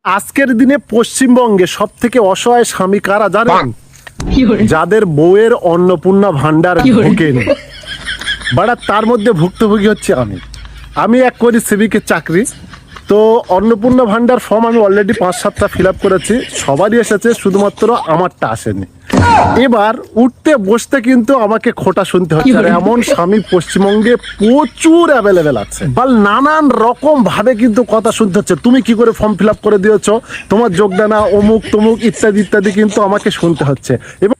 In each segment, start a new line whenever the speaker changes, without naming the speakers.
আজকের দিনে পশ্চিমবঙ্গে সব থেকে অসহায় স্বামী কারা জানেন? যাদের বউয়ের অন্নপূর্ণা ভান্ডার ঢোকেনি। বাড়া তার মধ্যে ভুক্তভোগী হচ্ছে আমি এক করি সিভিকের চাকরি। তো অন্নপূর্ণা ভান্ডার ফর্ম আমি অলরেডি 5-7টা ফিল আপ করেছি, সবারই এসেছে, শুধুমাত্র আমারটা আসেনি। এবার উঠতে বসতে কিন্তু আমাকে খোটা শুনতে হচ্ছে। আর এমন স্বামী পশ্চিমবঙ্গে প্রচুর অ্যাভেলেবেল আছে, নানান রকম ভাবে কিন্তু কথা শুনতে হচ্ছে। তুমি কি করে ফর্ম ফিল আপ করে দিয়েছো, তোমার যোগদান অমুক তমুক ইত্যাদি ইত্যাদি কিন্তু আমাকে শুনতে হচ্ছে। এবং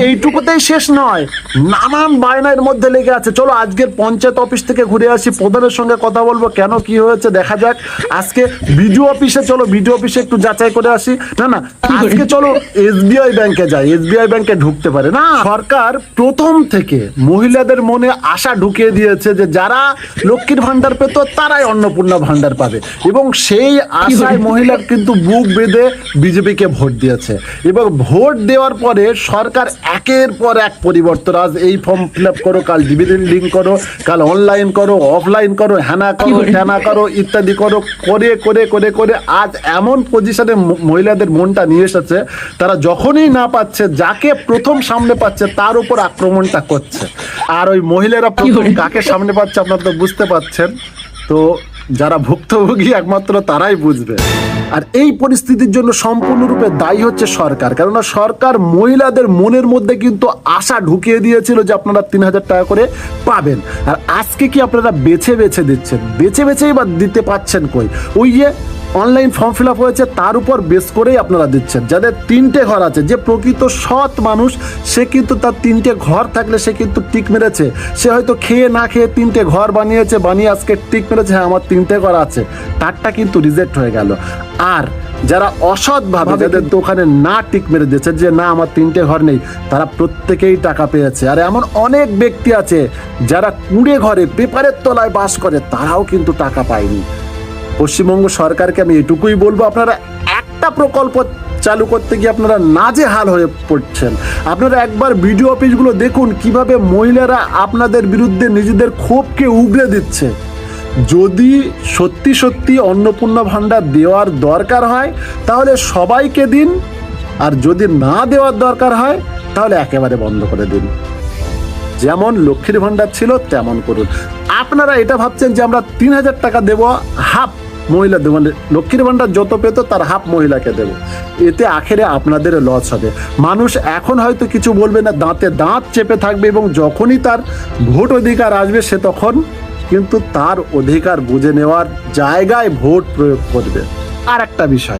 এইটুকুতেই শেষ নয়, নানান বায়নার মধ্যে লেগে আছে। চলো আজকের পঞ্চায়েত অফিস থেকে ঘুরে আসি, প্রধানের সঙ্গে কথা বলবো, কেন কি হয়েছে দেখা যাক। আজকে বিডিও অফিসে চলো, বিডিও অফিসে একটু যাচাই করে আসি। না আজকে চলো এসবিআই ব্যাংকে যাই, এসবিআই ব্যাংকে ঢুকতে পারে না। সরকার প্রথম থেকে মহিলাদের মনে আশা ঢুকিয়ে দিয়েছে যে যারা লক্ষ্মীর ভান্ডার পেত তারাই অন্নপূর্ণা ভান্ডার পাবে, এবং সেই আশায় মহিলার কিন্তু বুক বেঁধে বিজেপিকে ভোট দিয়েছে। এবং ভোট দেওয়ার পরে সরকার একের পর এক পরিবর্তন। আজ এই ফর্ম ফিল আপ করো, কাল ডিভিডেন্ড লিঙ্ক করো, কাল অনলাইন করো, অফলাইন করো, হ্যানা করো, ট্যানা করো ইত্যাদি করো, করে করে করে করে আজ এমন পজিশনে মহিলাদের মনটা নিয়ে এসেছে, তারা যখনই না পাচ্ছে, যাকে প্রথম সামনে পাচ্ছে তার উপর আক্রমণটা করছে। আর ওই মহিলারা প্রথম কাকে সামনে পাচ্ছে আপনারা তো বুঝতে পারছেন। তো যারা ভুক্তভোগী একমাত্র তারাই বুঝবে। আর এই পরিস্থিতির জন্য সম্পূর্ণরূপে দায়ী হচ্ছে সরকার, কেননা সরকার মহিলাদের মনের মধ্যে কিন্তু আশা ঢুকিয়ে দিয়েছিল যে আপনারা 3000 টাকা করে পাবেন। আর আজকে কি আপনারা বেছে বেছে দিচ্ছেন, বেছে বেছেই বা দিতে পাচ্ছেন কই? ওই যে অনলাইন ফর্ম ফিল আপ হয়েছে তার উপর বেস করেই আপনারা দিচ্ছেন। যাদের 3টে ঘর আছে, যে প্রকৃত সৎ মানুষ, সে কিন্তু তার 3টে ঘর থাকলে সে কিন্তু টিক মেরেছে। সে হয়তো খেয়ে না খেয়ে 3টে ঘর বানিয়েছে, বানিয়ে আজকে টিক মেরেছে, হ্যাঁ আমার 3টে ঘর আছে, তারটা কিন্তু রিজেক্ট হয়ে গেল। আর যারা অসৎভাবে যাদের দোকানে না টিক মেরে দিয়েছে যে না আমার 3টে ঘর নেই, তারা প্রত্যেকেই টাকা পেয়েছে। আর এমন অনেক ব্যক্তি আছে যারা কুঁড়ে ঘরে পেপারের তলায় বাস করে, তারাও কিন্তু টাকা পায়নি। পশ্চিমবঙ্গ সরকারকে আমি এটুকুই বলবো, আপনারা একটা প্রকল্প চালু করতে গিয়ে আপনারা নাজেহাল হয়ে পড়ছেন। আপনারা একবার বিডিও অফিসগুলো দেখুন কিভাবে মহিলারা আপনাদের বিরুদ্ধে নিজেদের ক্ষোভকে উগরে দিচ্ছে। যদি সত্যি সত্যি অন্নপূর্ণা ভান্ডার দেওয়ার দরকার হয় তাহলে সবাইকে দিন, আর যদি না দেওয়ার দরকার হয় তাহলে একেবারে বন্ধ করে দিন। যেমন লক্ষ্মীর ভান্ডার ছিল তেমন করুন। আপনারা এটা ভাবছেন যে আমরা 3000 টাকা দেবো, হাফ মহিলা দেবো, মানে লক্ষ্মীর ভান্ডার যত পেত তার হাফ মহিলাকে দেবো, এতে আখেরে আপনাদের লস হবে। মানুষ এখন হয়তো কিছু বলবে না, দাঁতে দাঁত চেপে থাকবে, এবং যখনই তার ভোট অধিকার আসবে সে তখন কিন্তু তার অধিকার বুঝে নেওয়ার জায়গায় ভোট প্রয়োগ করবে। আর একটা বিষয়,